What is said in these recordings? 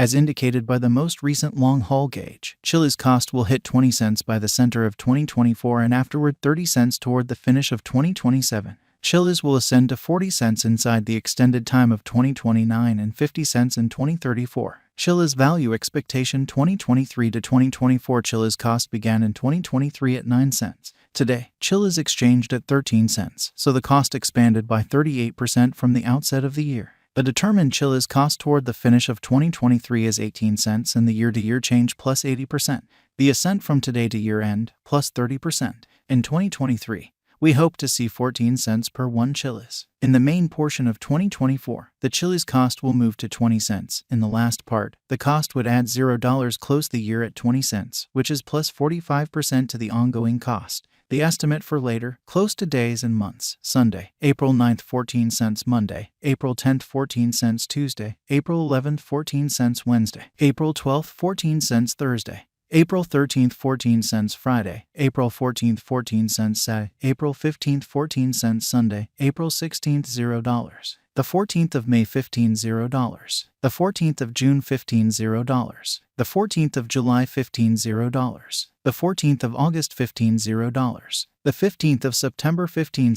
As indicated by the most recent long-haul gauge, Chiliz cost will hit 20 cents by the center of 2024 and afterward 30 cents toward the finish of 2027. Chiliz will ascend to 40 cents inside the extended time of 2029 and 50 cents in 2034. Chiliz value expectation 2023 to 2024. Chiliz cost began in 2023 at 9 cents. Today, Chiliz exchanged at 13 cents, so the cost expanded by 38% from the outset of the year. The determined Chiliz cost toward the finish of 2023 is 18 cents and the year-to-year change plus 80%. The ascent from today to year-end plus 30%. In 2023, we hope to see 14 cents per 1 Chiliz. In the main portion of 2024, the Chiliz cost will move to 20 cents. In the last part, the cost would add $0 close the year at 20 cents, which is plus 45% to the ongoing cost. The estimate for later, close to days and months: Sunday, April 9th 14 cents Monday, April 10th 14 cents Tuesday, April 11th 14 cents Wednesday, April 12th 14 cents Thursday, April 13th 14 cents Friday, April 14th 14 cents Saturday, April 15th 14 cents Sunday, April 16th $0. The 14th of May $15. The 14th of June $15. The 14th of July $15. The 14th of August $15. The 15th of September 16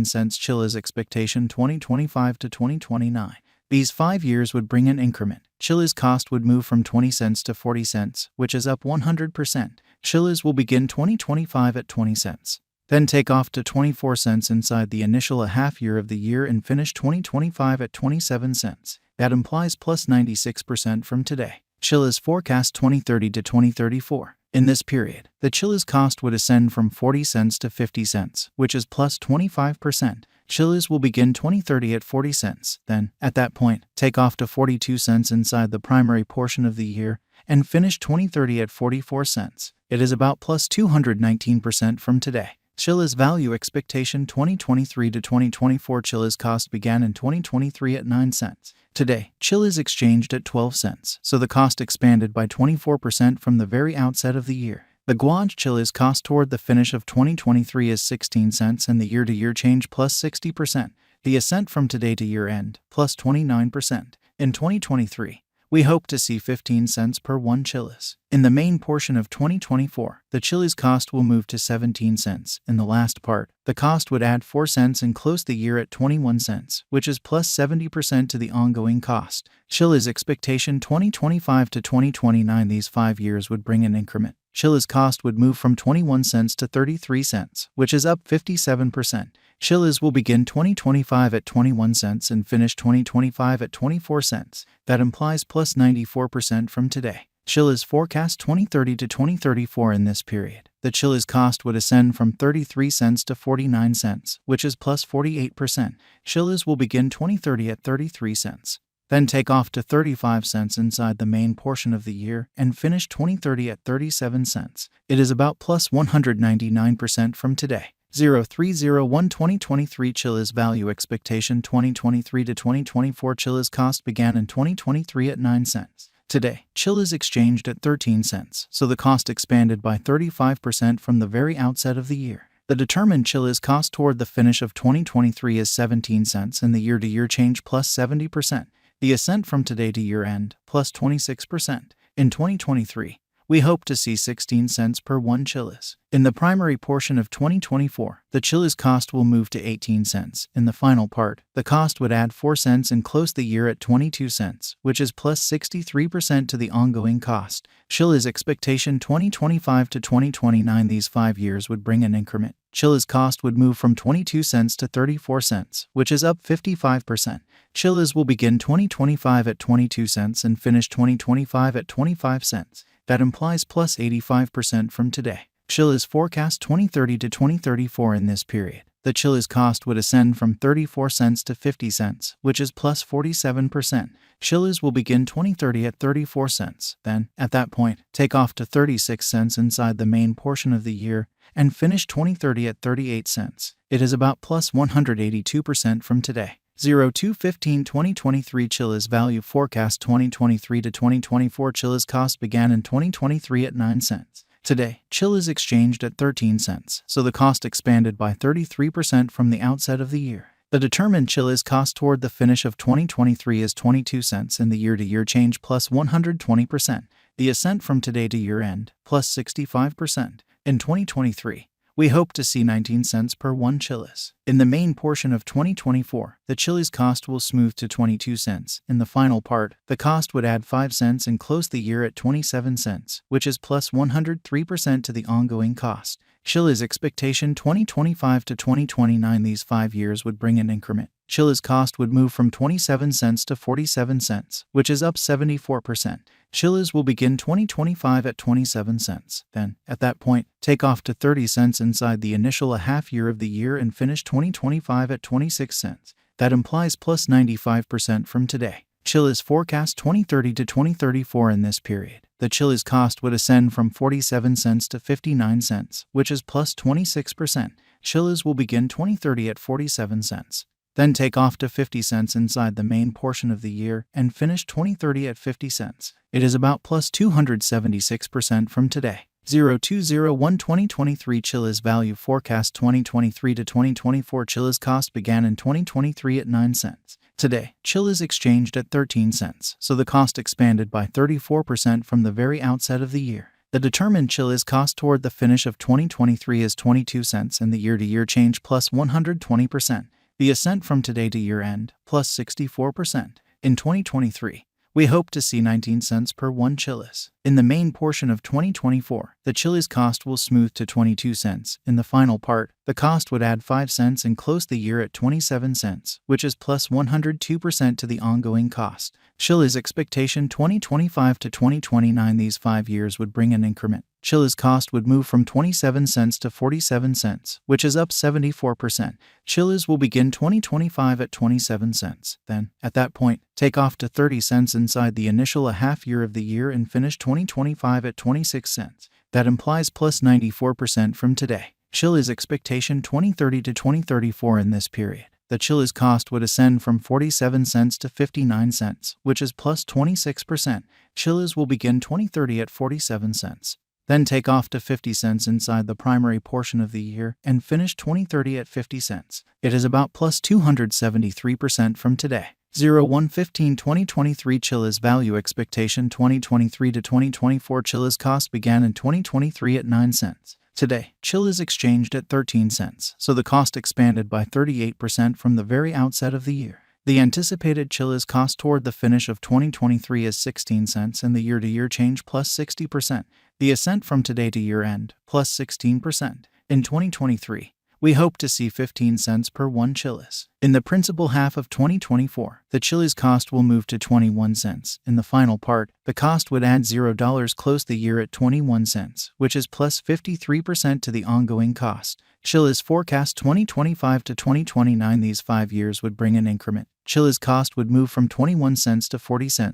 cents. Chiliz expectation 2025 to 2029. These 5 years would bring an increment. Chiliz cost would move from 20 cents to 40 cents, which is up 100%. Chiliz will begin 2025 at 20 cents. Then take off to 24 cents inside the initial half year of the year and finish 2025 at 27 cents. That implies plus 96% from today. Chiliz forecast 2030 to 2034. In this period, the Chiliz cost would ascend from 40 cents to 50 cents, which is plus 25%. Chiliz will begin 2030 at 40 cents. Then, at that point, take off to 42 cents inside the primary portion of the year and finish 2030 at 44 cents. It is about plus 219% from today. Chiliz value expectation 2023 to 2024. Chiliz cost began in 2023 at 9 cents. Today, Chiliz exchanged at 12 cents, so the cost expanded by 24% from the very outset of the year. The Guaj Chiliz cost toward the finish of 2023 is 16 cents and the year-to-year change plus 60%. The ascent from today to year-end plus 29%. In 2023, we hope to see 15 cents per 1 Chiliz. In the main portion of 2024, the Chiliz cost will move to 17 cents. In the last part, the cost would add 4 cents and close the year at 21 cents, which is plus 70% to the ongoing cost. Chiliz expectation 2025 to 2029. These 5 years would bring an increment. Chiliz cost would move from 21 cents to 33 cents, which is up 57%. Chiliz will begin 2025 at 21 cents and finish 2025 at 24 cents. That implies plus 94% from today. Chiliz forecast 2030 to 2034. In this period, the Chiliz cost would ascend from 33 cents to 49 cents, which is plus 48%. Chiliz will begin 2030 at 33 cents. Then take off to 35 cents inside the main portion of the year and finish 2030 at 37 cents. It is about plus 199% from today. 0301 2023 Chiliz value expectation 2023 to 2024. Chiliz cost began in 2023 at 9 cents. Today, Chiliz exchanged at 13 cents, so the cost expanded by 35% from the very outset of the year. The determined Chiliz cost toward the finish of 2023 is 17 cents and the year-to-year change plus 70%. The ascent from today to year-end plus 26%. In 2023, we hope to see 16 cents per 1 Chiliz. In the primary portion of 2024, the Chiliz cost will move to 18 cents. In the final part, the cost would add 4 cents and close the year at 22 cents, which is plus 63% to the ongoing cost. Chiliz expectation 2025 to 2029. These 5 years would bring an increment. Chiliz cost would move from 22 cents to 34 cents, which is up 55%. Chiliz will begin 2025 at 22 cents and finish 2025 at 25 cents. That implies plus 85% from today. Chiliz forecast 2030 to 2034. In this period, the Chiliz cost would ascend from 34 cents to 50 cents, which is plus 47%. Chiliz will begin 2030 at 34 cents. Then, at that point, take off to 36 cents inside the main portion of the year and finish 2030 at 38 cents. It is about plus 182% from today. 0215 2023 Chiliz value forecast 2023 to 2024. Chiliz cost began in 2023 at 9 cents. Today, Chiliz exchanged at 13 cents, so the cost expanded by 33% from the outset of the year. The determined Chiliz cost toward the finish of 2023 is 22 cents in the year-to-year change plus 120%. The ascent from today to year-end plus 65%. In 2023, we hope to see 19 cents per 1 Chiliz. In the main portion of 2024, the Chiliz cost will smooth to 22 cents. In the final part, the cost would add 5 cents and close the year at 27 cents, which is plus 103% to the ongoing cost. Chiliz expectation 2025 to 2029. These 5 years would bring an increment. Chiliz cost would move from 27 cents to 47 cents, which is up 74%. Chiliz will begin 2025 at 27 cents. Then, at that point, take off to 30 cents inside the initial half year of the year and finish 2025 at 26 cents. That implies plus 95% from today. Chiliz forecast 2030 to 2034 in this period. The Chiliz cost would ascend from 47 cents to 59 cents, which is plus 26%. Chiliz will begin 2030 at 47 cents. Then take off to 50 cents inside the main portion of the year and finish 2030 at 50 cents. It is about plus 276% from today. 0201 2023 Chiliz value forecast 2023 to 2024 Chiliz cost began in 2023 at 9 cents. Today, Chiliz exchanged at 13 cents, so the cost expanded by 34% from the very outset of the year. The determined Chiliz cost toward the finish of 2023 is 22 cents in the year-to-year change plus 120%. The ascent from today to year-end plus 64%. In 2023, we hope to see 19 cents per 1 Chiliz. In the main portion of 2024, the Chiliz cost will smooth to 22 cents. In the final part, the cost would add 5 cents and close the year at 27 cents, which is plus 102% to the ongoing cost. Chiliz expectation 2025 to 2029. These 5 years would bring an increment. Chiliz cost would move from 27 cents to 47 cents, which is up 74%. Chiliz will begin 2025 at 27 cents. Then, at that point, take off to 30 cents inside the initial half year of the year and finish 2025 at 26 cents. That implies plus 94% from today. Chiliz expectation 2030 to 2034 in this period. The Chiliz cost would ascend from 47 cents to 59 cents, which is plus 26%. Chiliz will begin 2030 at 47 cents. Then take off to 50 cents inside the primary portion of the year and finish 2030 at 50 cents. It is about plus 273% from today. 0115 2023 Chiliz value expectation 2023 to 2024 Chiliz cost began in 2023 at 9 cents. Today, Chiliz exchanged at 13 cents, so the cost expanded by 38% from the very outset of the year. The anticipated Chiliz cost toward the finish of 2023 is 16 cents and the year-to-year change plus 60%. The ascent from today to year-end plus 16%. In 2023, we hope to see 15 cents per 1 Chiliz. In the principal half of 2024, the Chiliz cost will move to 21 cents. In the final part, the cost would add $0 close the year at 21 cents, which is plus 53% to the ongoing cost. Chiliz forecast 2025 to 2029. These 5 years would bring an increment. Chiliz cost would move from 21 cents to 40 cents.